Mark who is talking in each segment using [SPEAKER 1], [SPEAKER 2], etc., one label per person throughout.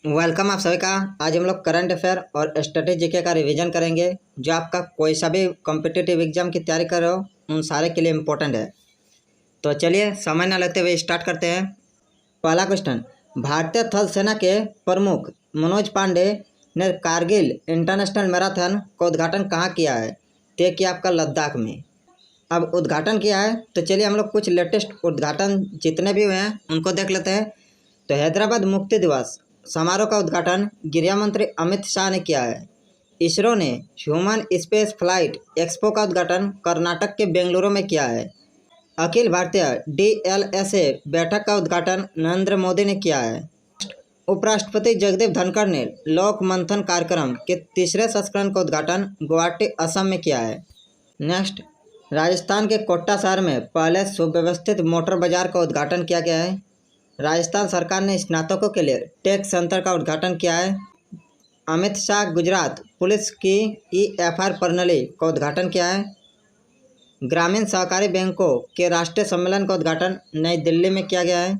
[SPEAKER 1] Welcome आप सभी का। आज हम लोग करंट अफेयर और स्टैटिक जीके का रिवीजन करेंगे जो आपका कोई सा भी कॉम्पिटिटिव एग्जाम की तैयारी कर रहे हो उन सारे के लिए इम्पोर्टेंट है। तो चलिए समय न लेते हुए स्टार्ट करते हैं। पहला क्वेश्चन, भारतीय थल सेना के प्रमुख मनोज पांडे ने कारगिल इंटरनेशनल मैराथन का उद्घाटन कहाँ किया है? तो ये किया आपका लद्दाख में। अब उद्घाटन किया है तो चलिए हम लोग कुछ लेटेस्ट उद्घाटन जितने भी हुए हैं उनको देख लेते हैं। तो हैदराबाद मुक्ति दिवस समारोह का उद्घाटन गृह मंत्री अमित शाह ने किया है। इसरो ने ह्यूमन स्पेस फ्लाइट एक्सपो का उद्घाटन कर्नाटक के बेंगलुरु में किया है। अखिल भारतीय DLSA बैठक का उद्घाटन नरेंद्र मोदी ने किया है। उपराष्ट्रपति जगदीप धनखड़ ने लोक मंथन कार्यक्रम के तीसरे संस्करण का उद्घाटन गुवाहाटी असम में किया है। नेक्स्ट, राजस्थान के कोटा शहर में पहले सुव्यवस्थित मोटर बाजार का उद्घाटन किया गया है। राजस्थान सरकार ने स्नातकों के लिए टेक सेंटर का उद्घाटन किया है। अमित शाह गुजरात पुलिस की EFR प्रणाली का उद्घाटन किया है। ग्रामीण सहकारी बैंकों के राष्ट्रीय सम्मेलन का उद्घाटन नई दिल्ली में किया गया है।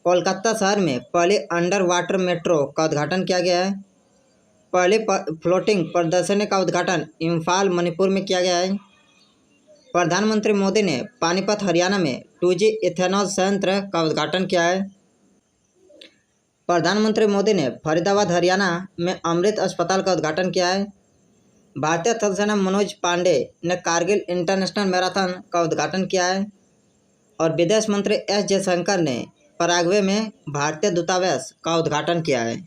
[SPEAKER 1] कोलकाता शहर में पहली अंडर वाटर मेट्रो का उद्घाटन किया गया है। पहली फ्लोटिंग प्रदर्शनी का उद्घाटन इम्फाल मणिपुर में किया गया है। प्रधानमंत्री मोदी ने पानीपत हरियाणा में 2G इथेनॉल संयंत्र का उद्घाटन किया है। प्रधानमंत्री मोदी ने फरीदाबाद हरियाणा में अमृत अस्पताल का उद्घाटन किया है। भारतीय थल सेना मनोज पांडे ने कारगिल इंटरनेशनल मैराथन का उद्घाटन किया है। और विदेश मंत्री S जयशंकर ने पराग्वे में भारतीय दूतावास का उद्घाटन किया है।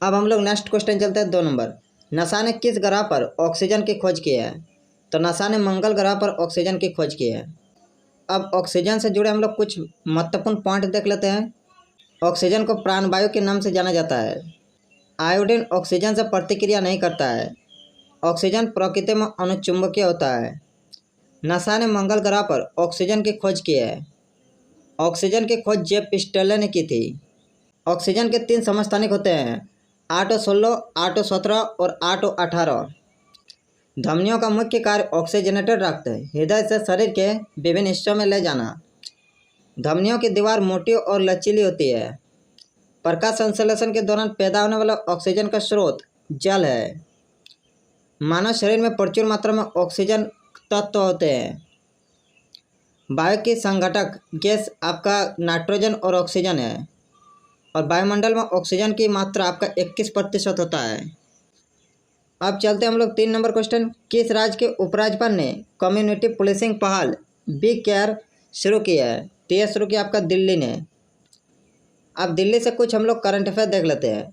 [SPEAKER 1] अब हम लोग नेक्स्ट क्वेश्चन चलते हैं 2 नंबर। नासा ने किस ग्रह पर ऑक्सीजन की खोज की है? तो नासा ने मंगल ग्रह पर ऑक्सीजन की खोज की है। अब ऑक्सीजन से जुड़े हम लोग कुछ महत्वपूर्ण पॉइंट देख लेते हैं। ऑक्सीजन को प्राणवायु के नाम से जाना जाता है। आयोडीन ऑक्सीजन से प्रतिक्रिया नहीं करता है। ऑक्सीजन प्रकृति में अनुचुंबकीय होता है। नासा ने मंगल ग्रह पर ऑक्सीजन की खोज की है। ऑक्सीजन की खोज जेफ पिस्टेले ने की थी। ऑक्सीजन के 3 समस्थानिक होते हैं, 8O16, 8O17 और 8O18। धमनियों का मुख्य कार्य ऑक्सीजनेटेड रक्त हृदय से शरीर के विभिन्न हिस्सों में ले जाना। धमनियों की दीवार मोटी और लचीली होती है। प्रकाश संश्लेषण के दौरान पैदा होने वाला ऑक्सीजन का स्रोत जल है। मानव शरीर में प्रचुर मात्रा में ऑक्सीजन तत्व होते हैं। वायु की संघटक गैस आपका नाइट्रोजन और ऑक्सीजन है। और वायुमंडल में ऑक्सीजन की मात्रा आपका 21% होता है। अब चलते हम लोग 3 नंबर क्वेश्चन। किस राज्य के उपराज्यपाल ने कम्युनिटी पुलिसिंग पहल बी केयर शुरू की है? तो यह शुरू किया आपका दिल्ली ने। अब दिल्ली से कुछ हम लोग करंट अफेयर देख लेते हैं।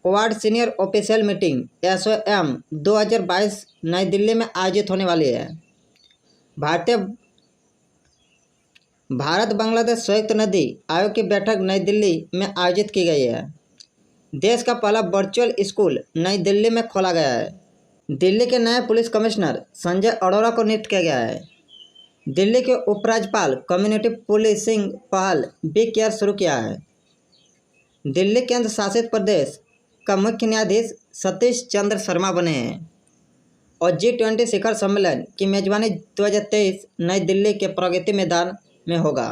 [SPEAKER 1] Quad senior official meeting SOM 2022 नई दिल्ली में आयोजित होने वाली है। भारत बांग्लादेश संयुक्त नदी आयोग की बैठक नई दिल्ली में आयोजित की गई है। देश का पहला वर्चुअल स्कूल नई दिल्ली में खोला गया है। दिल्ली के नए पुलिस कमिश्नर संजय अरोड़ा को नियुक्त किया गया है। दिल्ली के उपराज्यपाल कम्युनिटी पुलिसिंग पहल बी केयर शुरू किया है। दिल्ली केंद्र शासित प्रदेश का मुख्य न्यायाधीश सतीश चंद्र शर्मा बने हैं। और G20 शिखर सम्मेलन की मेजबानी 2023 नई दिल्ली के प्रगति मैदान में होगा।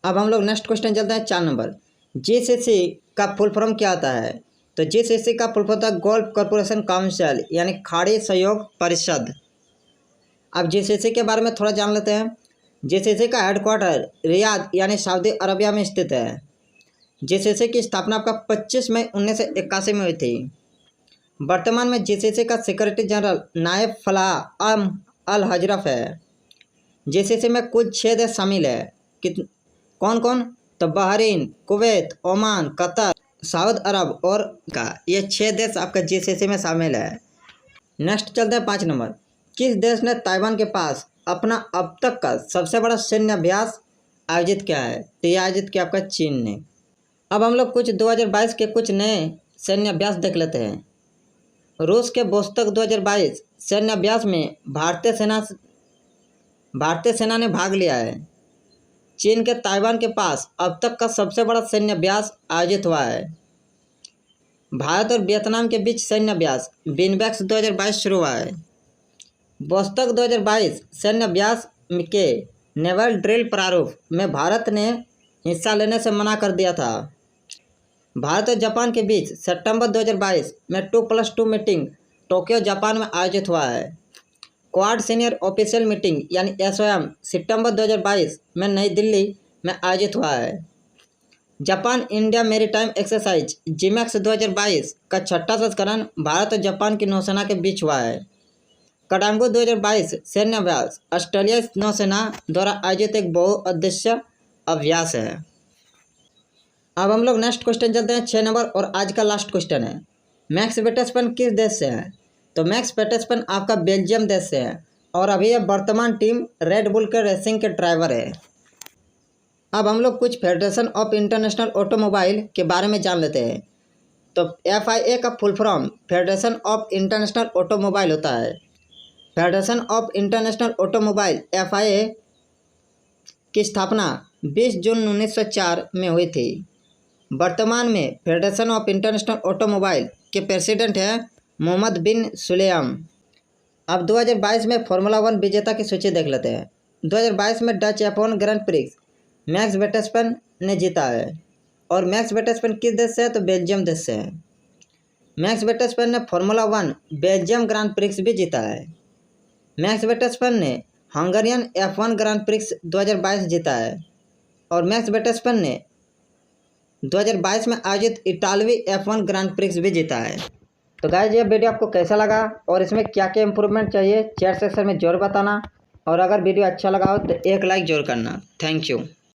[SPEAKER 1] अब हम लोग नेक्स्ट क्वेश्चन चलते हैं 4 नंबर। GCC का फुल फॉर्म क्या होता है? तो GCC का फुल फॉर्म होता है गल्फ कॉरपोरेशन काउंसिल यानी खाड़ी सहयोग परिषद। अब GCC के बारे में थोड़ा जान लेते हैं। GCC का हेडक्वार्टर रियाद यानी सऊदी अरबिया में स्थित है। GCC की स्थापना आपका 25 मई 1981 में हुई थी। वर्तमान में GCC का सेक्रेटरी जनरल नायब फलाह अल हजरफ है। GCC में कुल 6 देश शामिल है। कौन कौन? तो Bahrain, Kuwait, Oman, Qatar, Saudi Arab और का ये 6 देश आपका GCC में शामिल है। नेक्स्ट चलते हैं 5 नंबर। किस देश ने ताइवान के पास अपना अब तक का सबसे बड़ा सैन्य अभ्यास आयोजित किया है? तो यह आयोजित किया आपका चीन ने। अब हम लोग कुछ 2022 के कुछ नए सैन्य अभ्यास देख लेते हैं। रूस के वोस्तक 2022 सैन्य अभ्यास में भारतीय सेना ने भाग लिया है। चीन के ताइवान के पास अब तक का सबसे बड़ा सैन्य अभ्यास आयोजित हुआ है। भारत और वियतनाम के बीच सैन्य अभ्यास बिनबैक्स 2022 शुरू हुआ है। वोस्तक 2022 सैन्य अभ्यास के नेवल ड्रिल प्रारूप में भारत ने हिस्सा लेने से मना कर दिया था। भारत और जापान के बीच सितंबर 2022 में 2+2 मीटिंग टोक्यो जापान में आयोजित हुआ है। क्वाड सीनियर ऑफिशियल मीटिंग यानी SOM सितंबर 2022 में नई दिल्ली में आयोजित हुआ है। Japan India maritime exercise JIMEX 2022 का छठा संस्करण भारत और जापान की नौसेना के बीच हुआ है। कडांगो 2022 सैन्य अभ्यास ऑस्ट्रेलिया नौसेना द्वारा आयोजित एक बहुउद्देश्य अभ्यास है। अब हम लोग नेक्स्ट क्वेश्चन चलते हैं 6 नंबर और आज का लास्ट क्वेश्चन है, मैक्स वर्स्टेपन किस देश से है? तो मैक्स वर्स्टेपन आपका बेल्जियम देश से है और अभी यह वर्तमान टीम रेड बुल के रेसिंग के ड्राइवर है। अब हम लोग कुछ फेडरेशन ऑफ इंटरनेशनल ऑटोमोबाइल के बारे में जान लेते हैं। तो FIA का full form federation of international automobile होता है। Federation of international automobile FIA की स्थापना 20 जून 1904 में हुई थी। वर्तमान में फेडरेशन ऑफ इंटरनेशनल ऑटोमोबाइल के प्रेसिडेंट हैं मोहम्मद बिन सुलेम। अब 2022 में फार्मूला 1 विजेता की सूची देख लेते हैं। 2022 में Dutch F1 grand prix max Verstappen ने जीता है और मैक्स वर्स्टेपन किस देश से है? तो बेल्जियम देश से है। मैक्स वर्स्टेपन ने फार्मूला 1 बेल्जियम ग्रैंड प्रिक्स भी जीता है। मैक्स वर्स्टेपन ने हंगेरियन F1 ग्रैंड प्रिक्स 2022 जीता है और मैक्स वर्स्टेपन ने 2022 में आयोजित इटालवी F1 ग्रैंड प्रिक्स भी जीता है। तो गाइस ये वीडियो आपको कैसा लगा और इसमें क्या क्या इंप्रूवमेंट चाहिए चैट सेक्शन में जरूर बताना और अगर वीडियो अच्छा लगा हो तो एक लाइक जरूर करना। Thank you.